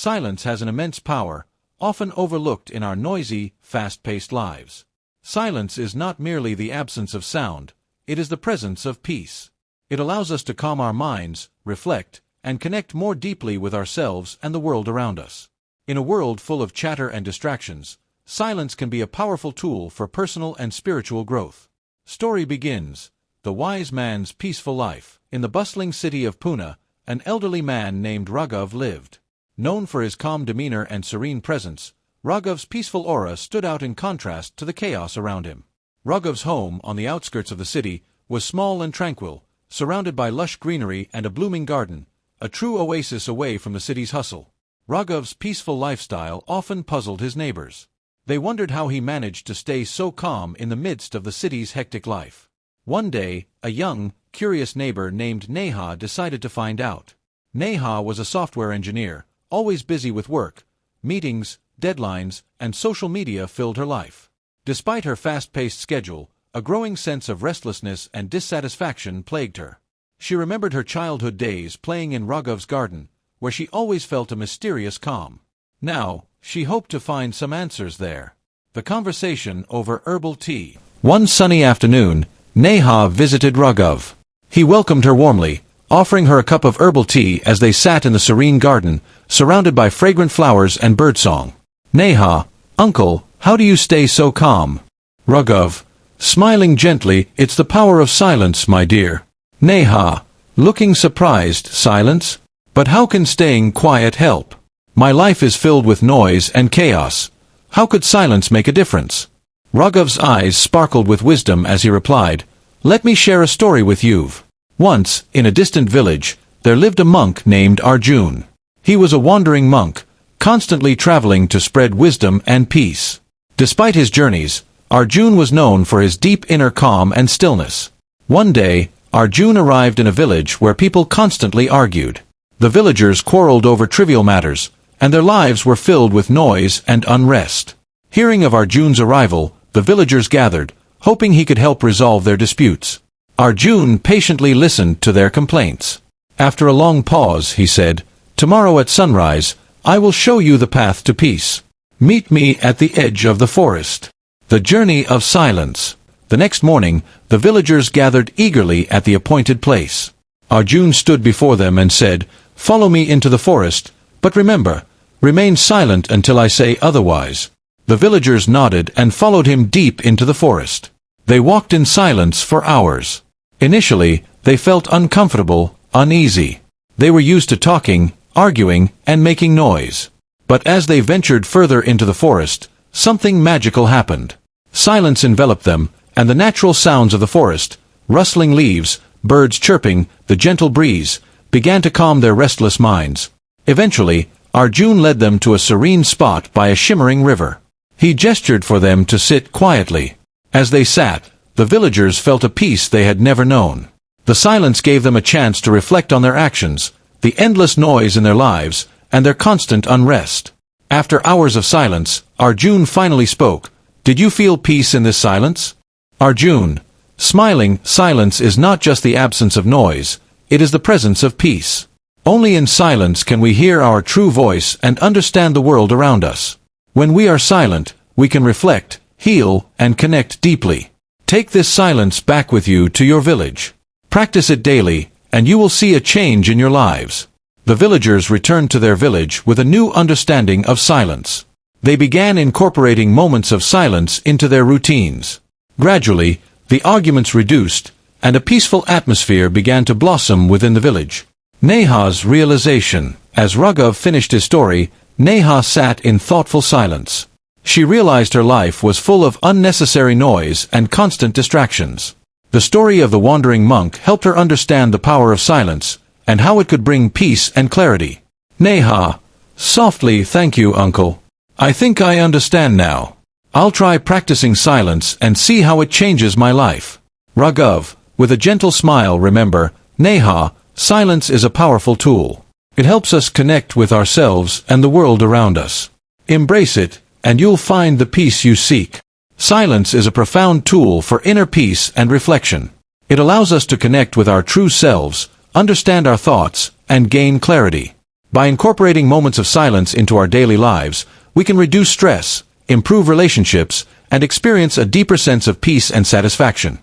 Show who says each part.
Speaker 1: Silence has an immense power, often overlooked in our noisy, fast-paced lives. Silence is not merely the absence of sound, it is the presence of peace. It allows us to calm our minds, reflect, and connect more deeply with ourselves and the world around us. In a world full of chatter and distractions, silence can be a powerful tool for personal and spiritual growth. Story begins: The Wise Man's Peaceful Life. In the bustling city of Pune, an elderly man named Raghav lived. Known for his calm demeanor and serene presence, Raghav's peaceful aura stood out in contrast to the chaos around him. Raghav's home, on the outskirts of the city, was small and tranquil, surrounded by lush greenery and a blooming garden, a true oasis away from the city's hustle. Raghav's peaceful lifestyle often puzzled his neighbors. They wondered how he managed to stay so calm in the midst of the city's hectic life. One day, a young, curious neighbor named Neha decided to find out. Neha was a software engineer, always busy with work. Meetings, deadlines, and social media filled her life. Despite her fast-paced schedule, a growing sense of restlessness and dissatisfaction plagued her. She remembered her childhood days playing in Raghav's garden, where she always felt a mysterious calm. Now, she hoped to find some answers there. The conversation over herbal tea. One sunny afternoon, Neha visited Raghav. He welcomed her warmly, offering her a cup of herbal tea as they sat in the serene garden, surrounded by fragrant flowers and birdsong. Neha: Uncle, how do you stay so calm? Raghav, smiling gently: It's the power of silence, my dear. Neha, looking surprised: Silence? But how can staying quiet help? My life is filled with noise and chaos. How could silence make a difference? Raghav's eyes sparkled with wisdom as he replied, Let me share a story with you. Once, in a distant village, there lived a monk named Arjun. He was a wandering monk, constantly traveling to spread wisdom and peace. Despite his journeys, Arjun was known for his deep inner calm and stillness. One day, Arjun arrived in a village where people constantly argued. The villagers quarreled over trivial matters, and their lives were filled with noise and unrest. Hearing of Arjun's arrival, the villagers gathered, hoping he could help resolve their disputes. Arjun patiently listened to their complaints. After a long pause, he said, Tomorrow at sunrise, I will show you the path to peace. Meet me at the edge of the forest. The journey of silence. The next morning, the villagers gathered eagerly at the appointed place. Arjun stood before them and said, Follow me into the forest, but remember, remain silent until I say otherwise. The villagers nodded and followed him deep into the forest. They walked in silence for hours. Initially, they felt uncomfortable, uneasy. They were used to talking, arguing, and making noise. But as they ventured further into the forest, something magical happened. Silence enveloped them, and the natural sounds of the forest, rustling leaves, birds chirping, the gentle breeze, began to calm their restless minds. Eventually, Arjun led them to a serene spot by a shimmering river. He gestured for them to sit quietly. As they sat, the villagers felt a peace they had never known. The silence gave them a chance to reflect on their actions, the endless noise in their lives, and their constant unrest. After hours of silence, Arjun finally spoke. Did you feel peace in this silence? Arjun, smiling: Silence is not just the absence of noise, it is the presence of peace. Only in silence can we hear our true voice and understand the world around us. When we are silent, we can reflect, heal, and connect deeply. Take this silence back with you to your village. Practice it daily, and you will see a change in your lives. The villagers returned to their village with a new understanding of silence. They began incorporating moments of silence into their routines. Gradually, the arguments reduced, and a peaceful atmosphere began to blossom within the village. Neha's realization. As Raghav finished his story, Neha sat in thoughtful silence. She realized her life was full of unnecessary noise and constant distractions. The story of the wandering monk helped her understand the power of silence, and how it could bring peace and clarity. Neha, softly: Thank you, uncle. I think I understand now. I'll try practicing silence and see how it changes my life. Raghav, with a gentle smile: Remember, Neha, silence is a powerful tool. It helps us connect with ourselves and the world around us. Embrace it, and you'll find the peace you seek. Silence is a profound tool for inner peace and reflection. It allows us to connect with our true selves, understand our thoughts, and gain clarity. By incorporating moments of silence into our daily lives, we can reduce stress, improve relationships, and experience a deeper sense of peace and satisfaction.